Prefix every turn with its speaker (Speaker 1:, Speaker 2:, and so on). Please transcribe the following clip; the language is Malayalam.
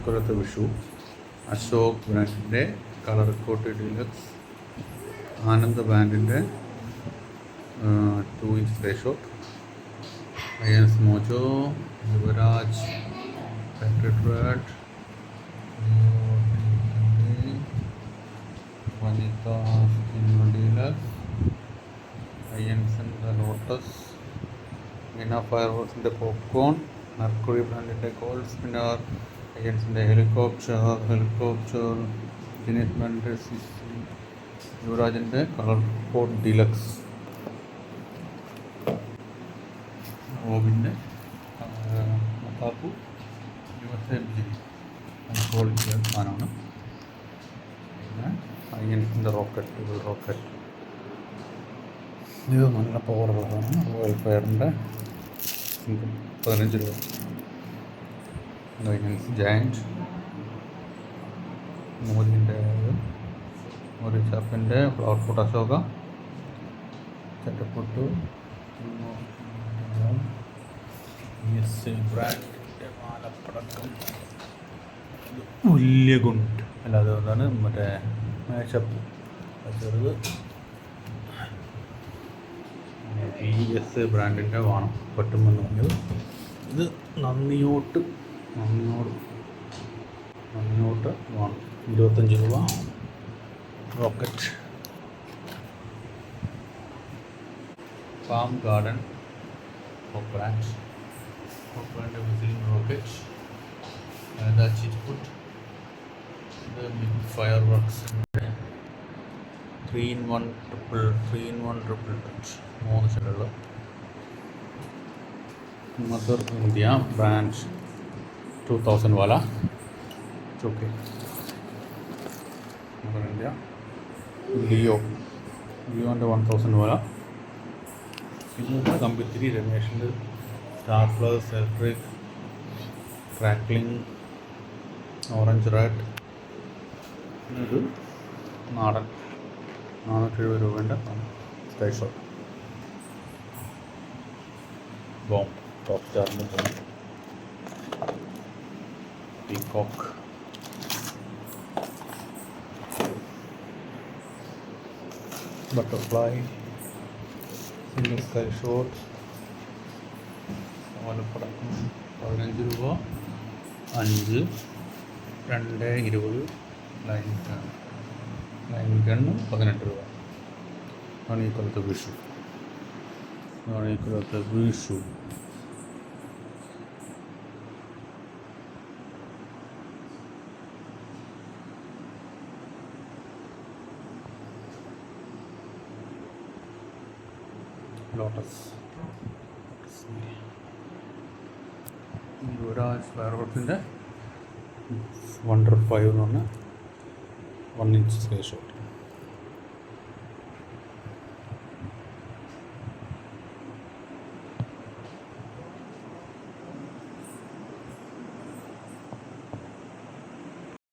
Speaker 1: ഇക്കൊല്ലത്തെ വിഷു അശോക് ബ്രാൻഡിൻ്റെ കളർ കോട്ട് ഡീലക്സ്, ആനന്ദ് ബ്രാൻഡിൻ്റെ 2-inch spray shot, Ayans mojo, Yuvraj patriot red, Vanitha deluxe, അയൻസിൻ്റെ ലോട്ടസ്, മീന ഫയർവർക്സിൻ്റെ പോപ്കോൺ, മെർക്കുറി ബ്രാൻഡിൻ്റെ ഗോൾഡ് സ്പിന്നർ, അയൻസിൻ്റെ ഹെലികോപ്റ്റർ, ജിനീസ് ബ്രാൻഡിൻ്റെ CC, യുവരാജിൻ്റെ കളർ കോഡ് ഡീലക്സ്, റോബിൻ്റെ മത്താപ്പു USA ബിജിലി ക്വാളിറ്റി സാധനമാണ്. പിന്നെ അയൻസിൻ്റെ റോക്കറ്റ് ഇത് നല്ല പവറുള്ളതാണ്. റോയൽ ഫയറിൻ്റെ 15 രൂപ. അയൻസ് ജയൻറ്റ്, മോദിൻ്റെ മോദി ചാപ്പിൻ്റെ ഫ്ലവർ ഫോട്ട് അശോക, ചട്ടപ്പൊട്ട്, ബ്രാൻഡിൻ്റെ മാലപ്പടക്കം, വലിയ ഗുണ്ട് അല്ലാതെ എന്താണ് മറ്റേ മേശപ്പ് ചെറുത്, PS ബ്രാൻഡിൻ്റെ വേണം പറ്റുമെന്ന് പറഞ്ഞത്. ഇത് നന്ദിയോട്ട് വേണം 25 രൂപ. Rocket, farm garden brand whistling rocket, ചിറ്റ്പുട്ട്, ഇത് ബിഗ് ഫയർ വർക്സിൻ്റെ 3-in-1 ട്രിപ്പിൾ ടച്ച് 3 ഷെല്ലുള്ള. മദർ ഇന്ത്യ ബ്രാൻഡ് 2000 വാല ചോക്കെ. മദർ ഇന്ത്യ ലിയോൻ്റെ 1000 വാല. പിന്നെ കമ്പിത്തിരി രമേഷിൻ്റെ star plus, electric, crackling, orange red. ഇത് നാടൻ 470 രൂപേൻ്റെ സ്കൈ ഷോട്ട്. ബോം ടോപ്പ് സ്റ്റാറിൻ്റെ bomb. Peacock, butterfly, single sky shot, ഓലപ്പടക്കം 15 രൂപ. 5, 2, 20. ലൈൻ ഗണ്ണ് 18 രൂപ. ആണ് ഈ കൊല്ലത്തെ വിഷു. ലോട്ടസ്, യുവരാജ് ഫയർവർക്സിൻ്റെ വണ്ടർ 5 എന്ന് പറഞ്ഞ 1-inch സ്പേസ് ഷോട്ട്.